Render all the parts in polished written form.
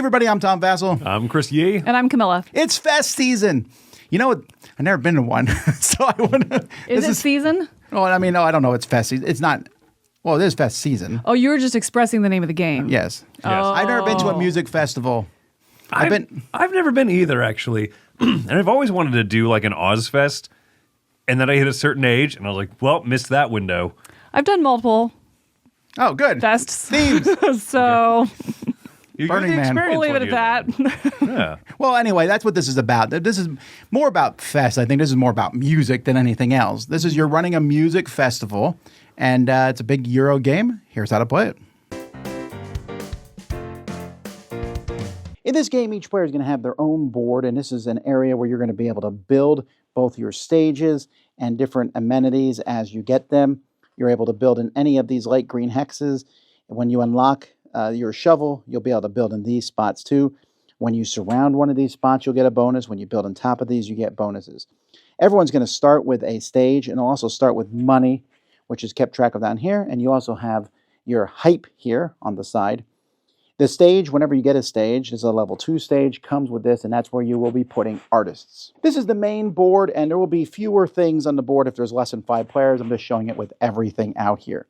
everybody, I'm Tom Vassell. I'm Chris Yee. And I'm Camilla. It's fest season. You know what? I've never been to one, so I want to... Is it season? Oh, I mean, no, I don't know. It's fest season. It's not... Well, it is fest season. Oh, you were just expressing the name of the game. Yes. Oh. I've never been to a music festival. I've never been either, actually. And I've always wanted to do like an Ozfest. And then I hit a certain age, and I was like, well, missed that window. I've done multiple Oh, good. fests. Themes. So You're Burning the Man. experienced we'll leave it one at here, that. then. Yeah. Well, anyway, that's what this is about. This is more about fest. I think this is more about music than anything else. This is you're running a music festival, and it's a big Euro game. Here's how to play it. In this game, each player is going to have their own board, and this is an area where you're going to be able to build both your stages and different amenities as you get them. You're able to build in any of these light green hexes. When you unlock your shovel, you'll be able to build in these spots too. When you surround one of these spots, you'll get a bonus. When you build on top of these, you get bonuses. Everyone's going to start with a stage, and also start with money, which is kept track of down here. And you also have your hype here on the side. The stage, whenever you get a stage, is a level 2 stage, comes with this, and that's where you will be putting artists. This is the main board, and there will be fewer things on the board if there's less than 5 players. I'm just showing it with everything out here.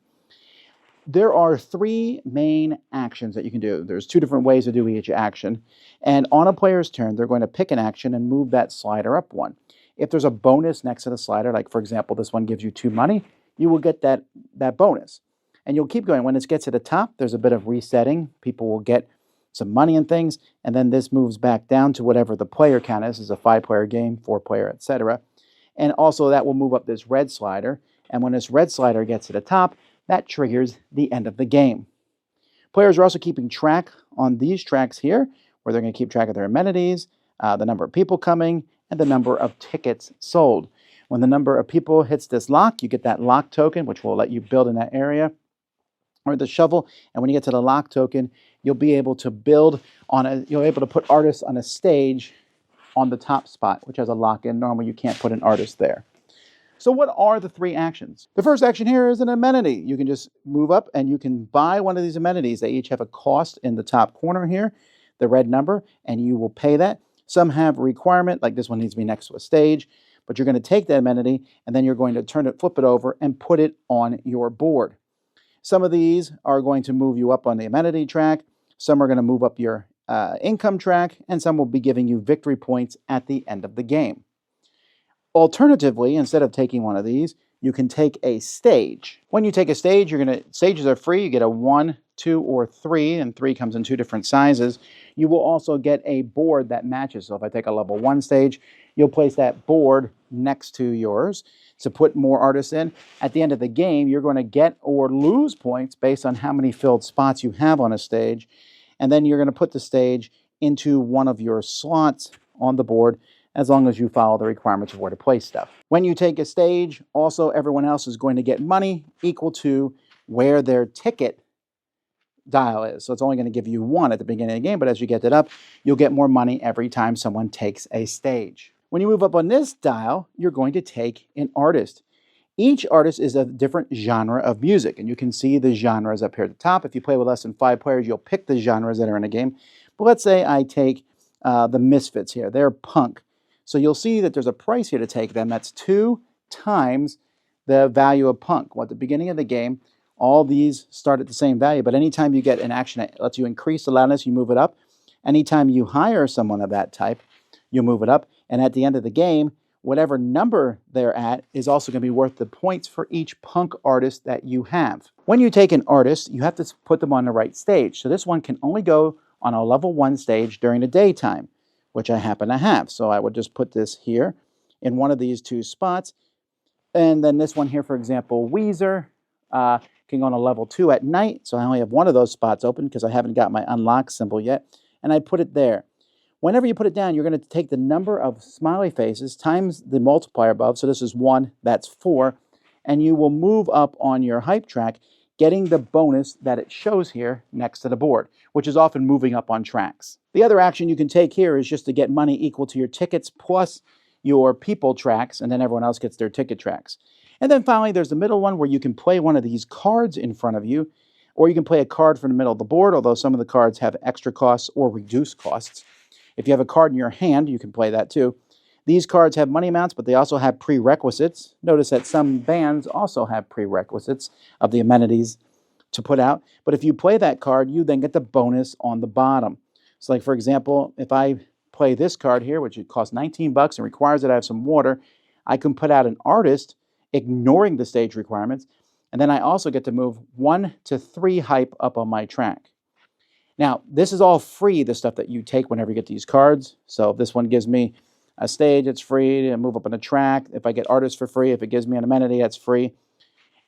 There are 3 main actions that you can do. There's 2 different ways to do each action, and on a player's turn, they're going to pick an action and move that slider up 1. If there's a bonus next to the slider, like for example, this one gives you 2 money, you will get that bonus. And you'll keep going. When it gets to the top, there's a bit of resetting. People will get some money and things, and then this moves back down to whatever the player count is. This is a 5-player game, 4-player, etc. And also that will move up this red slider, and when this red slider gets to the top, that triggers the end of the game. Players are also keeping track on these tracks here, where they're going to keep track of their amenities, the number of people coming, and the number of tickets sold. When the number of people hits this lock, you get that lock token, which will let you build in that area, or the shovel, and when you get to the lock token, you'll be able to build you'll be able to put artists on a stage on the top spot, which has a lock-in. Normally you can't put an artist there. So what are the 3 actions? The first action here is an amenity. You can just move up and you can buy one of these amenities. They each have a cost in the top corner here, the red number, and you will pay that. Some have a requirement, like this one needs to be next to a stage, but you're going to take that amenity and then you're going to flip it over and put it on your board. Some of these are going to move you up on the amenity track. Some are going to move up your income track, and some will be giving you victory points at the end of the game. Alternatively, instead of taking one of these, you can take a stage. When you take a stage, stages are free. You get a 1, 2, or 3, and 3 comes in 2 different sizes. You will also get a board that matches. So if I take a level 1 stage, you'll place that board next to yours to put more artists in. At the end of the game, you're going to get or lose points based on how many filled spots you have on a stage. And then you're going to put the stage into one of your slots on the board, as long as you follow the requirements of where to place stuff. When you take a stage, also everyone else is going to get money equal to where their ticket dial is. So it's only going to give you 1 at the beginning of the game, but as you get it up, you'll get more money every time someone takes a stage. When you move up on this dial, you're going to take an artist. Each artist is a different genre of music, and you can see the genres up here at the top. If you play with less than 5 players, you'll pick the genres that are in a game. But let's say I take the Misfits here. They're punk. So you'll see that there's a price here to take them. That's 2 times the value of punk. Well, at the beginning of the game, all these start at the same value, but anytime you get an action that lets you increase the loudness, you move it up. Anytime you hire someone of that type, you move it up. And at the end of the game, whatever number they're at is also going to be worth the points for each punk artist that you have. When you take an artist, you have to put them on the right stage. So this one can only go on a level 1 stage during the daytime, which I happen to have. So I would just put this here in one of these 2 spots. And then this one here, for example, Weezer, can go on a level 2 at night. So I only have one of those spots open because I haven't got my unlock symbol yet. And I put it there. Whenever you put it down, you're going to take the number of smiley faces times the multiplier above. So this is 1, that's 4. And you will move up on your hype track, getting the bonus that it shows here next to the board, which is often moving up on tracks. The other action you can take here is just to get money equal to your tickets plus your people tracks, and then everyone else gets their ticket tracks. And then finally, there's the middle one where you can play one of these cards in front of you. Or you can play a card from the middle of the board, although some of the cards have extra costs or reduced costs. If you have a card in your hand, you can play that too. These cards have money amounts, but they also have prerequisites. Notice that some bands also have prerequisites of the amenities to put out. But if you play that card, you then get the bonus on the bottom. So like, for example, if I play this card here, which it costs $19 and requires that I have some water, I can put out an artist ignoring the stage requirements, and then I also get to move 1 to 3 hype up on my track. Now, this is all free, the stuff that you take whenever you get these cards. So if this one gives me a stage, it's free to move up on a track. If I get artists for free, if it gives me an amenity, that's free.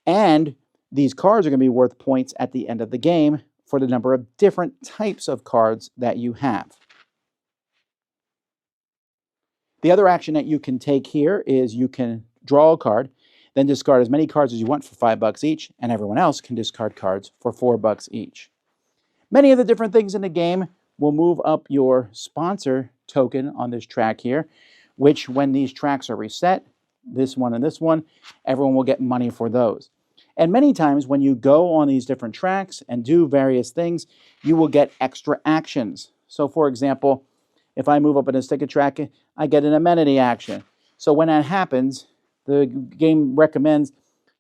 And these cards are going to be worth points at the end of the game for the number of different types of cards that you have. The other action that you can take here is you can draw a card, then discard as many cards as you want for $5 each, and everyone else can discard cards for $4 each. Many of the different things in the game will move up your sponsor token on this track here, which when these tracks are reset, this one and this one, everyone will get money for those. And many times when you go on these different tracks and do various things, you will get extra actions. So for example, if I move up in a sticker track, I get an amenity action. So when that happens, the game recommends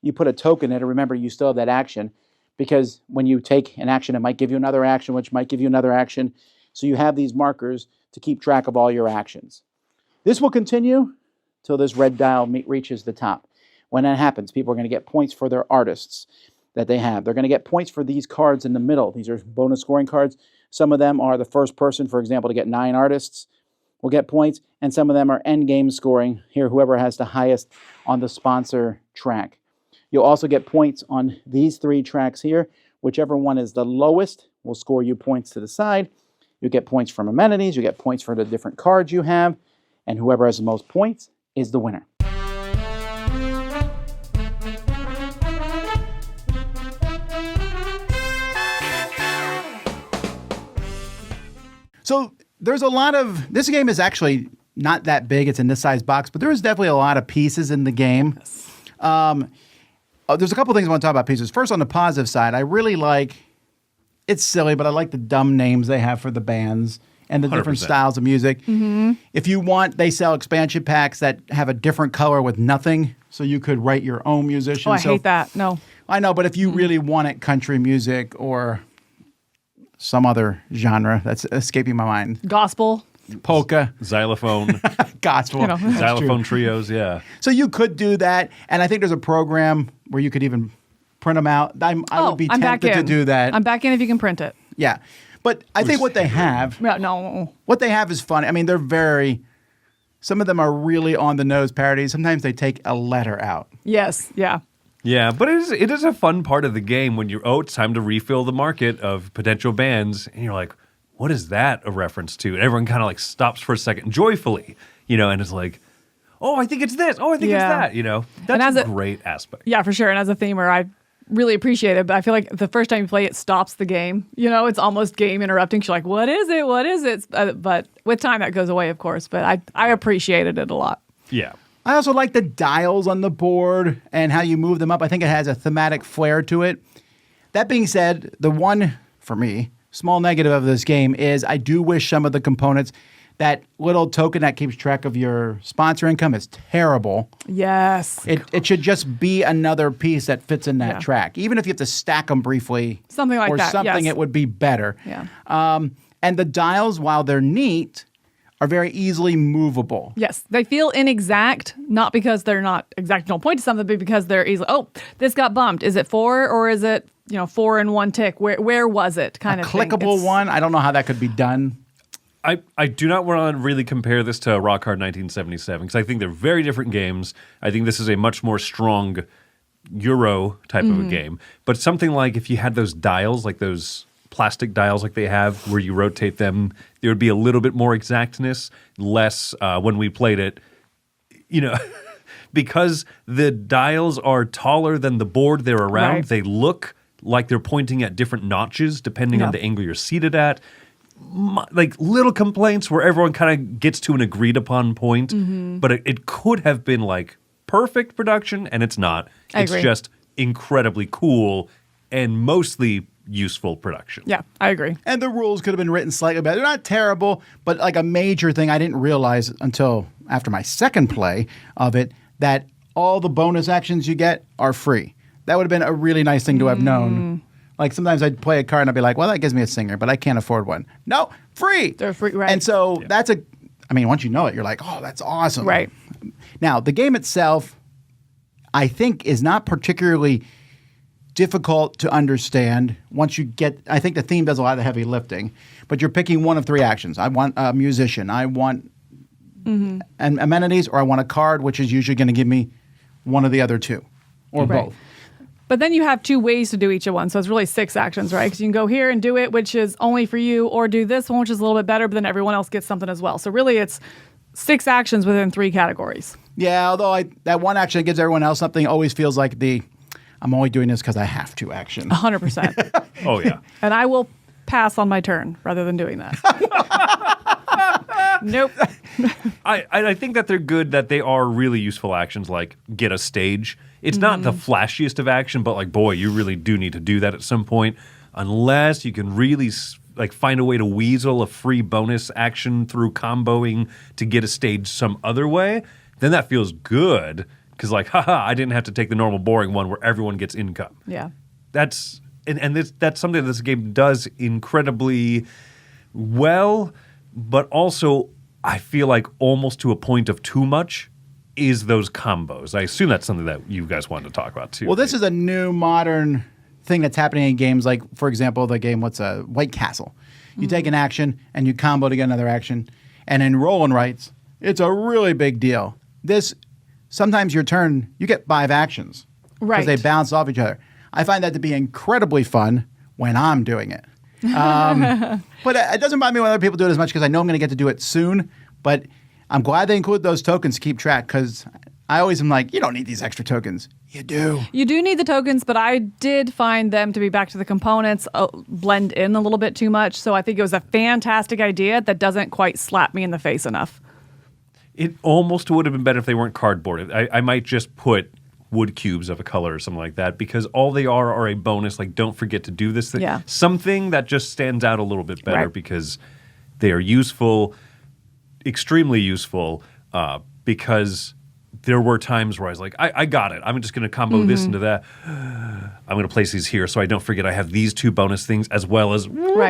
you put a token in it. Remember, you still have that action, because when you take an action, it might give you another action, which might give you another action. So you have these markers to keep track of all your actions. This will continue till this red dial reaches the top. When that happens, people are going to get points for their artists that they have. They're going to get points for these cards in the middle. These are bonus scoring cards. Some of them are the first person, for example, to get 9 artists will get points, and some of them are end game scoring. Here, whoever has the highest on the sponsor track. You'll also get points on these 3 tracks here. Whichever one is the lowest will score you points to the side. You get points from amenities, you get points for the different cards you have, and whoever has the most points is the winner. So there's a lot of, this game is actually not that big. It's in this size box, but there is definitely a lot of pieces in the game. Yes. There's a couple things I want to talk about pieces. First, on the positive side, I really like, it's silly, but I like the dumb names they have for the bands and the 100%. Different styles of music. Mm-hmm. If you want, they sell expansion packs that have a different color with nothing, so you could write your own musician. Oh, I hate that. No. I know, but if you really wanted country music or some other genre that's escaping my mind. Gospel. Polka. Xylophone. Gospel. Xylophone trios, yeah. So you could do that, and I think there's a program where you could even print them out. I would be tempted to do that. I'm back in if you can print it. Yeah. But I think what they have... No. What they have is funny. I mean, they're very... Some of them are really on-the-nose parodies. Sometimes they take a letter out. Yes, yeah. Yeah, but it is a fun part of the game when it's time to refill the market of potential bands, and you're like, what is that a reference to? And everyone kind of like stops for a second joyfully, and it's like, oh, I think it's this. Oh, I think it's that, That's a great aspect. Yeah, for sure. And as a themer, I really appreciate it, but I feel like the first time you play it stops the game. It's almost game interrupting. You're like, what is it? What is it? But with time, that goes away, of course. But I appreciated it a lot. Yeah. I also like the dials on the board and how you move them up. I think it has a thematic flair to it. That being said, the one, for me, small negative of this game is I do wish some of the components, that little token that keeps track of your sponsor income is terrible. Yes. It should just be another piece that fits in that track. Even if you have to stack them briefly. Something like that, or something, yes. It would be better. Yeah. And the dials, while they're neat, are very easily movable. Yes. They feel inexact, not because they're not exact, don't point to something, but because they're easily, this got bumped. Is it 4 or is it, 4 in 1 tick? Where was it? Kind of thing. Clickable one. I don't know how that could be done. I do not want to really compare this to Rock Hard 1977 because I think they're very different games. I think this is a much more strong Euro type of a game. But something like if you had those dials, like those plastic dials like they have where you rotate them, there would be a little bit more exactness, less when we played it, because the dials are taller than the board they're around, right. They look like they're pointing at different notches depending on the angle you're seated at. Like little complaints where everyone kind of gets to an agreed upon point, but it could have been like perfect production, and it's not. I it's agree. just incredibly cool and mostly useful production. Yeah, I agree. And the rules could have been written slightly better. They're not terrible, but like a major thing I didn't realize until after my second play of it, that all the bonus actions you get are free. That would have been a really nice thing to have known. Like sometimes I'd play a card and I'd be like, well, that gives me a singer, but I can't afford one. No, free. They're free, right. And so that's once you know it, you're like, oh, that's awesome. Right. Now, the game itself, I think, is not particularly difficult to understand once you get, I think the theme does a lot of the heavy lifting, but you're picking one of three actions. I want a musician, I want amenities, or I want a card, which is usually going to give me one of the other two, or Right. both. But then you have 2 ways to do each of one. So it's really 6 actions, right? Because you can go here and do it, which is only for you, or do this one, which is a little bit better, but then everyone else gets something as well. So really it's 6 actions within 3 categories. Yeah, although that one action that gives everyone else something always feels like I'm only doing this because I have to action. 100%. Oh, yeah. And I will pass on my turn rather than doing that. Nope. I think that they're good, that they are really useful actions, like get a stage. It's not the flashiest of action, but like, boy, you really do need to do that at some point, unless you can really like find a way to weasel a free bonus action through comboing to get a stage some other way. Then that feels good because like, haha, I didn't have to take the normal boring one where everyone gets income. Yeah. That's something that this game does incredibly well, but also I feel like almost to a point of too much is those combos. I assume that's something that you guys wanted to talk about too. Well, this is a new modern thing that's happening in games like, for example, the game, White Castle. You take an action and you combo to get another action. And in roll and writes, it's a really big deal. This, sometimes your turn, you get 5 actions. Right. Because they bounce off each other. I find that to be incredibly fun when I'm doing it. But it doesn't bother me when other people do it as much because I know I'm going to get to do it soon. But I'm glad they include those tokens to keep track because I always am like, you don't need these extra tokens. You do. You do need the tokens, but I did find them to be back to the components, blend in a little bit too much. So I think it was a fantastic idea that doesn't quite slap me in the face enough. It almost would have been better if they weren't cardboard. I might just put wood cubes of a color or something like that because all they are a bonus. Like, don't forget to do this thing. Yeah. Something that just stands out a little bit better Right. because they are useful, extremely useful, because there were times where I was like, I got it. I'm just going to combo this into that. I'm going to place these here so I don't forget I have these 2 bonus things as well as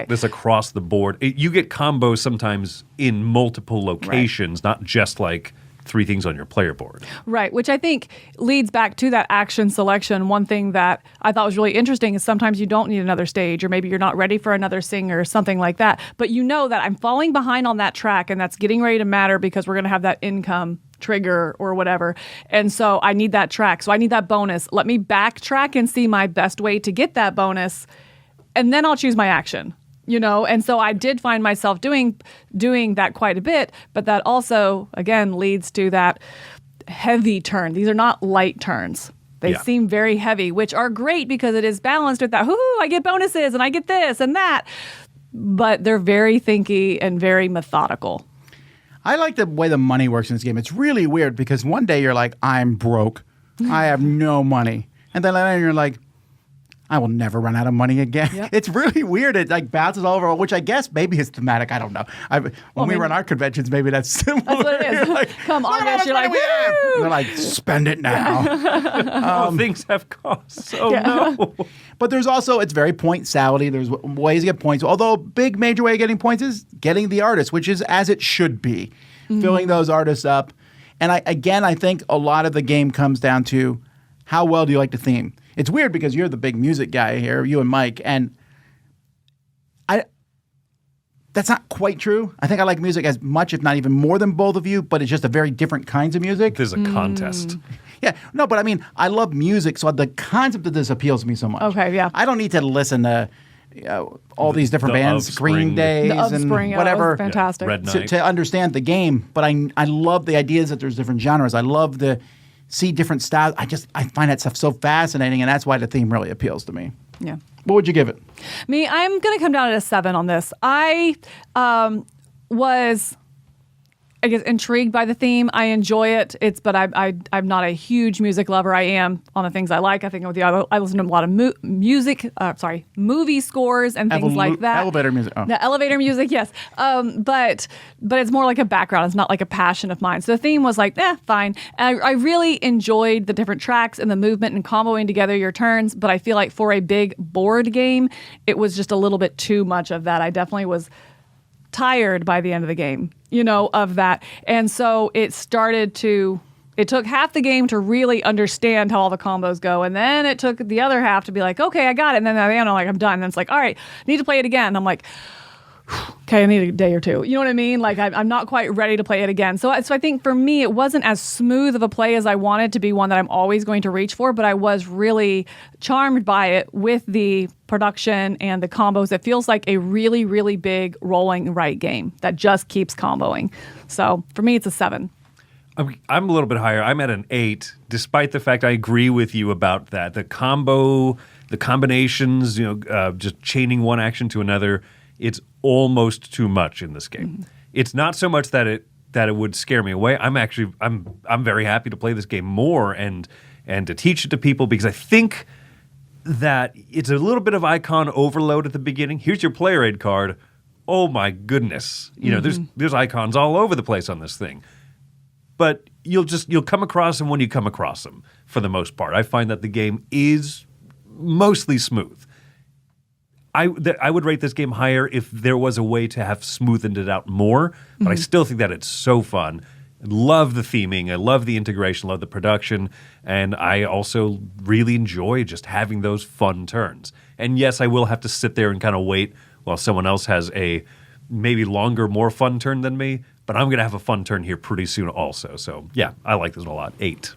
this across the board. You get combos sometimes in multiple locations, not just like 3 things on your player board. Right, which I think leads back to that action selection. One thing that I thought was really interesting is sometimes you don't need another stage, or maybe you're not ready for another singer or something like that. But you know that I'm falling behind on that track and that's getting ready to matter because we're going to have that income trigger or whatever. And so I need that track. So I need that bonus. Let me backtrack and see my best way to get that bonus. And then I'll choose my action. You know, and so I did find myself doing that quite a bit, but that also, again, leads to that heavy turn. These are not light turns. They seem very heavy, which are great because it is balanced with that, I get bonuses and I get this and that. But they're very thinky and very methodical. I like the way the money works in this game. It's really weird because one day you're like, I'm broke. I have no money. And then later you're like, I will never run out of money again. Yep. It's really weird. It like bounces all over, which I guess maybe is thematic. I don't know. When we run our conventions, maybe that's similar. That's what it is. Like, Come on, you're like, woo! And they're like, spend it now. Things have costs. Oh, no. But there's also, it's very point salady. There's ways to get points. Although a big major way of getting points is getting the artist, which is as it should be. Filling those artists up. And I think a lot of the game comes down to how well do you like the theme? It's weird because you're the big music guy here, you and Mike, and that's not quite true. I think I like music as much, if not even more than both of you, but it's just a very different kinds of music. There's a contest. Yeah, no, but I mean, I love music, so the concept of this appeals to me so much. Okay, yeah. I don't need to listen to all these different bands, Green Days and whatever, fantastic. Red Knight. to understand the game. But I love the ideas that there's different genres. I love to see different styles. I find that stuff so fascinating, and that's why the theme really appeals to me. Yeah. What would you give it? Me, I'm going to come down at a 7 on this. I was I guess, intrigued by the theme. I enjoy it. But I'm not a huge music lover. I am on the things I like. I think I listen to a lot of movie scores and things like that. Elevator music. Oh. The elevator music, yes. But it's more like a background. It's not like a passion of mine. So the theme was like, fine. And I really enjoyed the different tracks and the movement and comboing together your turns. But I feel like for a big board game, it was just a little bit too much of that. I definitely was tired by the end of the game, of that. And so it took half the game to really understand how all the combos go. And then it took the other half to be like, okay, I got it. And then at the end, I'm like, I'm done. And then it's like, all right, I need to play it again. I'm like, okay, I need a day or two. You know what I mean? Like, I'm not quite ready to play it again. So I think for me, it wasn't as smooth of a play as I wanted to be, one that I'm always going to reach for, but I was really charmed by it with the production and the combos. It feels like a really, really big rolling right game that just keeps comboing. So for me, it's a 7. I'm a little bit higher. I'm at an 8, despite the fact I agree with you about that. The combinations, just chaining one action to another, it's almost too much in this game. Mm-hmm. It's not so much that it would scare me away. I'm very happy to play this game more and to teach it to people, because I think that it's a little bit of icon overload at the beginning. Here's your player aid card. Oh my goodness. There's icons all over the place on this thing. But you'll come across them when you come across them, for the most part. I find that the game is mostly smooth. I would rate this game higher if there was a way to have smoothened it out more, but I still think that it's so fun. I love the theming. I love the integration. I love the production. And I also really enjoy just having those fun turns. And yes, I will have to sit there and kind of wait while someone else has a maybe longer, more fun turn than me. But I'm going to have a fun turn here pretty soon also. So, yeah, I like this one a lot. 8.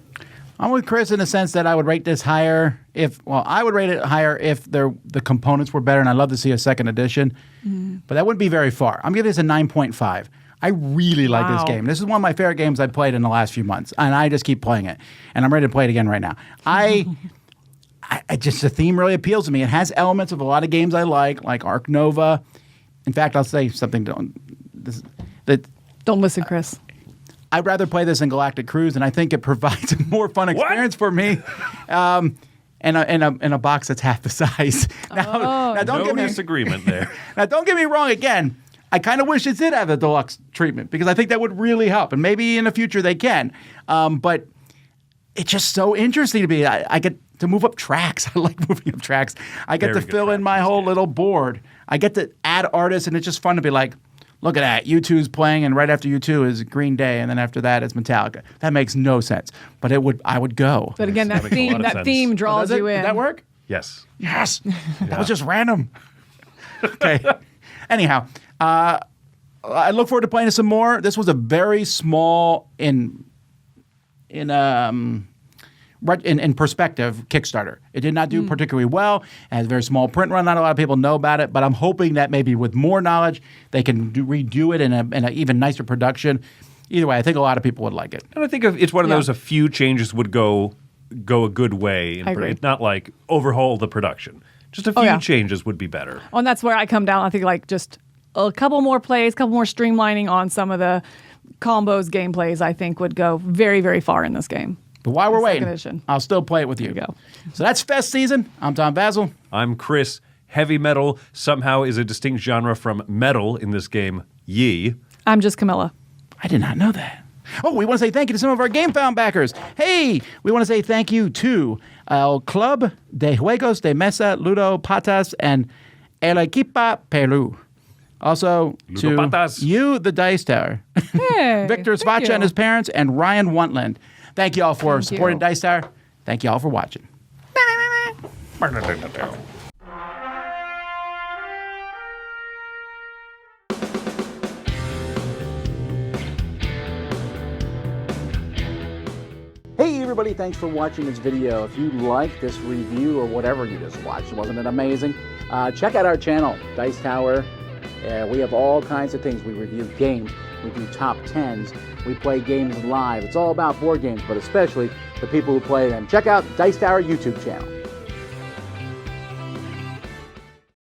I'm with Chris in the sense that I would rate this higher I would rate it higher if the components were better, and I'd love to see a second edition. But that wouldn't be very far. I'm giving this a 9.5. I really like this game. This is one of my favorite games I've played in the last few months, and I just keep playing it. And I'm ready to play it again right now. I just, the theme really appeals to me. It has elements of a lot of games I like Arc Nova. In fact, I'll say something. Don't listen, Chris. I'd rather play this in Galactic Cruise, and I think it provides a more fun experience for me. In a box that's half the size. Now don't no disagreement there. Now, don't get me wrong. Again, I kind of wish it did have the deluxe treatment, because I think that would really help, and maybe in the future they can. But it's just so interesting to me. I get to move up tracks. I like moving up tracks. I get to fill in my whole little board. I get to add artists, and it's just fun to be like, look at that. U2's playing, and right after U2 is Green Day, and then after that is Metallica. That makes no sense, but I would go. But again, that theme draws you in. Did that work? Yes. Yes. That was just random. Okay. Anyhow, I look forward to playing it some more. This was a very small in perspective Kickstarter. It did not do particularly well. It has a very small print run. Not a lot of people know about it, but I'm hoping that maybe with more knowledge, they can redo it in an even nicer production. Either way, I think a lot of people would like it. And I think it's one of those, a few changes would go a good way. I agree. It's not like overhaul the production. Just a few changes would be better. Oh, and that's where I come down. I think like just a couple more plays, couple more streamlining on some of the combos, gameplays, I think would go very, very far in this game. But while we're waiting, I'll still play it with you. There you go. So that's Fest season. I'm Tom Basil. I'm Chris. Heavy metal somehow is a distinct genre from metal in this game. Yee. I'm just Camilla. I did not know that. Oh, we want to say thank you to some of our GameFound backers. Hey, we want to say thank you to El Club de Juegos de Mesa, Ludo Patas, and El Equipa Peru. Also Ludo to Patas. you, the Dice Tower. Hey, Victor Svacha and his parents, and Ryan Wuntland. Thank you all for supporting you. Dice Tower. Thank you all for watching. Hey everybody, thanks for watching this video. If you like this review or whatever you just watched, wasn't it amazing? Check out our channel, Dice Tower. We have all kinds of things. We review games, we do top 10s, we play games live. It's all about board games, but especially the people who play them. Check out Dice Tower YouTube channel.